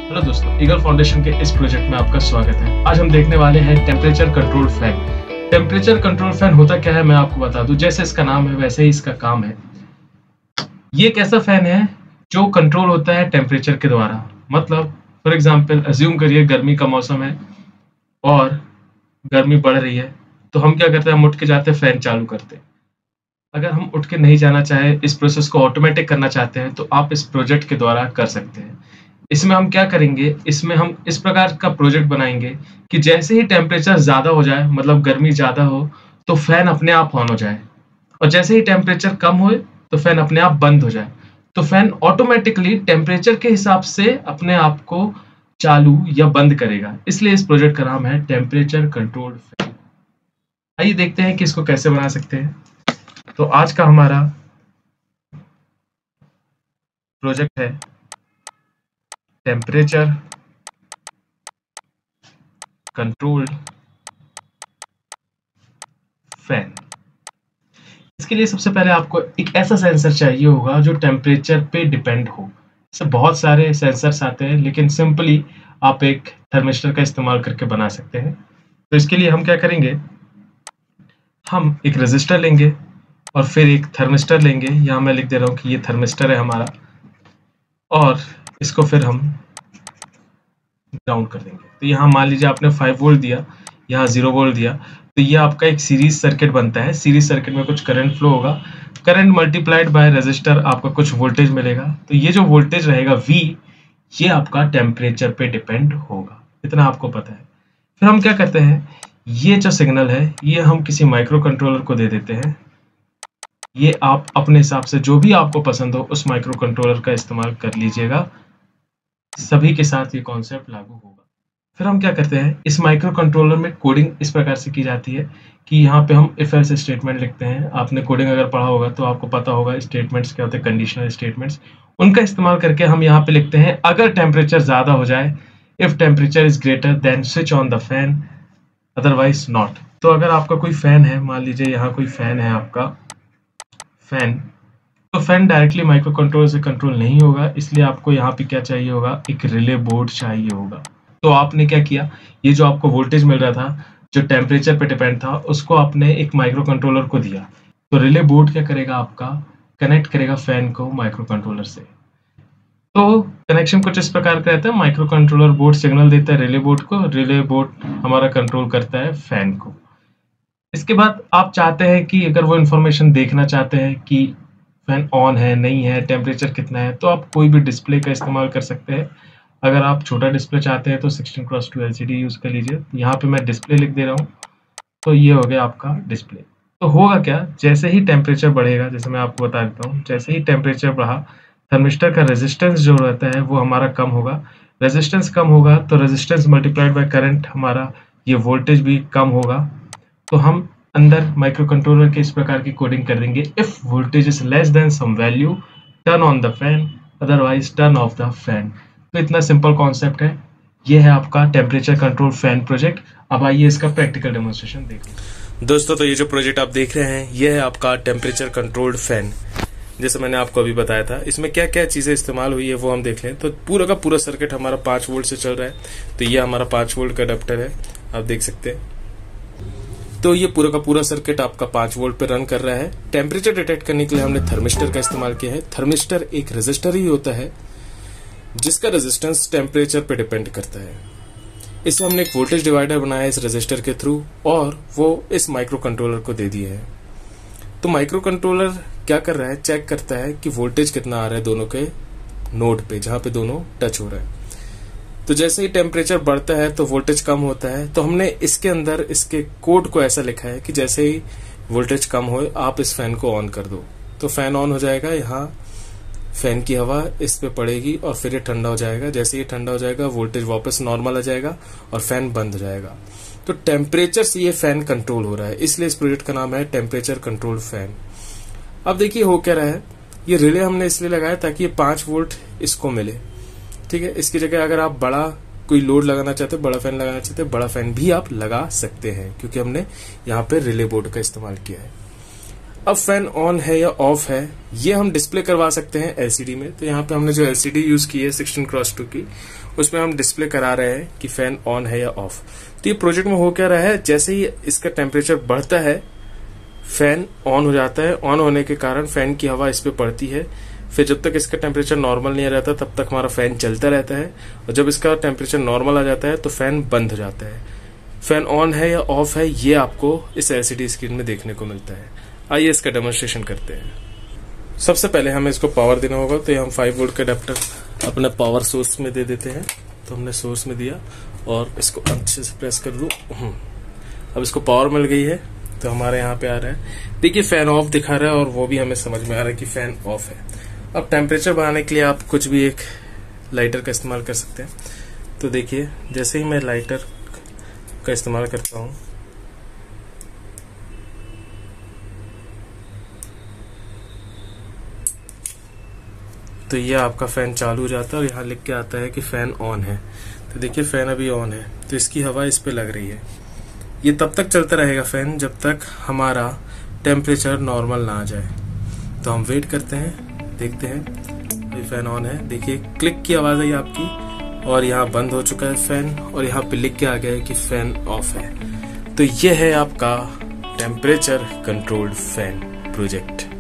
Hello दोस्तों, eagle foundation के इस प्रोजेक्ट में आपका स्वागत है। आज हम देखने वाले हैं temperature control fan. Temperature control fan होता क्या है मैं आपको बता दूं। जैसे इसका नाम है वैसे ही इसका काम है। ये एक ऐसा फैन है जो कंट्रोल होता है टेम्परेचर के द्वारा। मतलब फॉर एग्जांपल अज्यूम करिए गर्मी का मौसम है और गर्मी बढ़ रही है, तो हम क्या करते हैं, हम उठ के जाते हैं फैन चालू करते हैं। अगर हम उठ के नहीं जाना चाहे, इस प्रोसेस को ऑटोमेटिक करना चाहते हैं, तो आप इस प्रोजेक्ट के द्वारा कर सकते हैं। इसमें हम क्या करेंगे, इसमें हम इस प्रकार का प्रोजेक्ट बनाएंगे कि जैसे ही टेम्परेचर ज़्यादा हो जाए, मतलब गर्मी ज़्यादा हो, तो फैन अपने आप ऑन हो जाए, और जैसे ही टेम्परेचर कम हो तो फैन अपने आप बंद हो जाए। तो फैन ऑटोमेटिकली टेम्परेचर के हिसाब से अपने आप को चालू या बंद करेगा। इसलिए इस प्रोजेक्ट का नाम है टेम्परेचर कंट्रोल फैन। आइए देखते हैं कि इसको कैसे बना सकते हैं। तो आज का हमारा प्रोजेक्ट है टेम्परेचर कंट्रोल्ड फैन। इसके लिए सबसे पहले आपको एक ऐसा सेंसर चाहिए होगा जो टेम्परेचर पे डिपेंड हो। इससे बहुत सारे सेंसर्स आते हैं, लेकिन सिंपली आप एक थर्मिस्टर का इस्तेमाल करके बना सकते हैं। तो इसके लिए हम क्या करेंगे, हम एक रेजिस्टर लेंगे और फिर एक थर्मिस्टर लेंगे। यहाँ मैं लिख दे रहा हूँ कि ये थर्मिस्टर है हमारा, और इसको फिर हम ग्राउंड कर देंगे। तो यहाँ मान लीजिए आपने 5 वोल्ट दिया, यहाँ 0 वोल्ट दिया, तो ये आपका एक सीरीज सर्किट बनता है। सीरीज सर्किट में कुछ करंट फ्लो होगा, करंट मल्टीप्लाइड बाय रेजिस्टर, आपका कुछ वोल्टेज मिलेगा। तो ये जो वोल्टेज रहेगा V, ये आपका टेम्परेचर पे डिपेंड होगा। इतना आपको पता है। फिर हम क्या करते हैं, ये जो सिग्नल है ये हम किसी माइक्रो कंट्रोलर को दे देते हैं। ये आप अपने हिसाब से जो भी आपको पसंद हो उस माइक्रो कंट्रोलर का इस्तेमाल कर लीजिएगा। सभी के साथ ये कॉन्सेप्ट लागू होगा। फिर हम क्या करते हैं, इस माइक्रो कंट्रोलर में कोडिंग इस प्रकार से की जाती है कि यहाँ पे हम इफ एल्स स्टेटमेंट लिखते हैं। आपने कोडिंग अगर पढ़ा होगा तो आपको पता होगा स्टेटमेंट्स क्या होते हैं, कंडीशनल स्टेटमेंट्स। उनका इस्तेमाल करके हम यहाँ पे लिखते हैं अगर टेम्परेचर ज़्यादा हो जाए, if temperature is greater than switch on the fan, otherwise not. तो अगर आपका कोई फैन है, मान लीजिए यहाँ कोई फैन है आपका फैन, तो फैन डायरेक्टली माइक्रो कंट्रोलर से कंट्रोल नहीं होगा। इसलिए आपको यहाँ पे क्या चाहिए होगा, एक रिले बोर्ड चाहिए होगा। तो आपने क्या किया, ये जो आपको वोल्टेज मिल रहा था जो टेम्परेचर पे डिपेंड था, उसको आपने एक माइक्रो कंट्रोलर को दिया। तो रिले बोर्ड क्या करेगा, आपका कनेक्ट करेगा फैन को माइक्रो कंट्रोलर से। तो कनेक्शन कुछ इस प्रकार का रहता है, माइक्रो कंट्रोलर बोर्ड सिग्नल देता है रिले बोर्ड को, रिले बोर्ड हमारा कंट्रोल करता है फैन को। इसके बाद आप चाहते हैं कि अगर वो इन्फॉर्मेशन देखना चाहते हैं कि फैन ऑन है नहीं है, टेम्परेचर कितना है, तो आप कोई भी डिस्प्ले का इस्तेमाल कर सकते हैं। अगर आप छोटा डिस्प्ले चाहते हैं तो 16x2 LCD यूज़ कर लीजिए। यहाँ पे मैं डिस्प्ले लिख दे रहा हूँ, तो ये हो गया आपका डिस्प्ले। तो होगा क्या, जैसे ही टेम्परेचर बढ़ेगा, जैसे मैं आपको बता देता हूँ, जैसे ही टेम्परेचर बढ़ा, थर्मिस्टर का रेजिस्टेंस जो रहता है वो हमारा कम होगा। रेजिस्टेंस कम होगा तो रेजिस्टेंस मल्टीप्लाइड बाय करंट, हमारा ये वोल्टेज भी कम होगा। तो हम अंदर माइक्रो कंट्रोलर के इस प्रकार की कोडिंग कर देंगे, if voltage is less than some value turn on the fan, otherwise turn off the fan. तो इतना सिंपल कॉन्सेप्ट है। ये है आपका टेम्परेचर कंट्रोल फैन प्रोजेक्ट। अब आइए इसका प्रैक्टिकल डेमोन्स्ट्रेशन देखिए। दोस्तों, तो ये जो प्रोजेक्ट आप देख रहे हैं ये है आपका टेम्परेचर कंट्रोल्ड फैन। जैसे मैंने आपको अभी बताया था, इसमें क्या क्या चीजें इस्तेमाल हुई है वो हम देख लें। तो पूरा का पूरा सर्किट हमारा 5 वोल्ट से चल रहा है। तो ये हमारा 5 वोल्ट का अडेप्टर है, आप देख सकते हैं। तो ये पूरा का पूरा सर्किट आपका 5 वोल्ट पे रन कर रहा है। टेम्परेचर डिटेक्ट करने के लिए हमने थर्मिस्टर का इस्तेमाल किया है। थर्मिस्टर एक रेजिस्टर ही होता है जिसका रेजिस्टेंस टेम्परेचर पे डिपेंड करता है। इससे हमने एक वोल्टेज डिवाइडर बनाया है इस रेजिस्टर के थ्रू, और वो इस माइक्रो कंट्रोलर को दे दिया है। तो माइक्रो कंट्रोलर क्या कर रहा है, चेक करता है कि वोल्टेज कितना आ रहा है दोनों के नोड पे, जहां पे दोनों टच हो रहा है। तो जैसे ही टेम्परेचर बढ़ता है तो वोल्टेज कम होता है। तो हमने इसके अंदर इसके कोड को ऐसा लिखा है कि जैसे ही वोल्टेज कम हो आप इस फैन को ऑन कर दो, तो फैन ऑन हो जाएगा। यहाँ फैन की हवा इस पे पड़ेगी और फिर ये ठंडा हो जाएगा। जैसे ये ठंडा हो जाएगा वोल्टेज वापस नॉर्मल आ जाएगा और फैन बंद हो जाएगा। तो टेम्परेचर से ये फैन कंट्रोल हो रहा है, इसलिए इस प्रोजेक्ट का नाम है टेम्परेचर कंट्रोल फैन। अब देखिए हो क्या रहा है, ये रिले हमने इसलिए लगाया ताकि ये 5 वोल्ट इसको मिले। ठीक है, इसकी जगह अगर आप बड़ा कोई लोड लगाना चाहते, बड़ा फैन लगाना चाहते, बड़ा फैन भी आप लगा सकते हैं, क्योंकि हमने यहाँ पे रिले बोर्ड का इस्तेमाल किया है। अब फैन ऑन है या ऑफ है ये हम डिस्प्ले करवा सकते हैं एलसीडी में। तो यहाँ पे हमने जो एलसीडी यूज की है 16x2 की, उसमें हम डिस्प्ले करा रहे हैं कि फैन ऑन है या ऑफ। तो ये प्रोजेक्ट में हो क्या रहा है, जैसे ही इसका टेम्परेचर बढ़ता है फैन ऑन हो जाता है। ऑन होने के कारण फैन की हवा इस पे पड़ती है, फिर जब तक इसका टेम्परेचर नॉर्मल नहीं आ जाता तब तक हमारा फैन चलता रहता है, और जब इसका टेम्परेचर नॉर्मल आ जाता है तो फैन बंद हो जाता है। फैन ऑन है या ऑफ है ये आपको इस एलसीडी स्क्रीन में देखने को मिलता है। आइए इसका डेमोन्स्ट्रेशन करते हैं। सबसे पहले हमें इसको पावर देना होगा, तो हम 5 वोल्ट का अडेप्टर अपने पावर सोर्स में दे देते हैं। तो हमने सोर्स में दिया और इसको अच्छे से प्रेस कर दूं। अब इसको पावर मिल गई है, तो हमारे यहाँ पे आ रहा है, देखिए फैन ऑफ दिखा रहा है और वो भी हमें समझ में आ रहा है कि फैन ऑफ है। अब टेम्परेचर बढ़ाने के लिए आप कुछ भी एक लाइटर का इस्तेमाल कर सकते हैं। तो देखिए जैसे ही मैं लाइटर का इस्तेमाल करता हूँ तो ये आपका फैन चालू हो जाता है और यहाँ लिख के आता है कि फैन ऑन है। तो देखिए फैन अभी ऑन है, तो इसकी हवा इस पे लग रही है। ये तब तक चलता रहेगा फैन जब तक हमारा टेम्परेचर नॉर्मल ना आ जाए। तो हम वेट करते हैं, देखते हैं। अभी फैन ऑन है, देखिए क्लिक की आवाज आई आपकी और यहाँ बंद हो चुका है फैन, और यहाँ पे लिख के आ गया है कि फैन ऑफ है। तो ये है आपका टेम्परेचर कंट्रोल्ड फैन प्रोजेक्ट।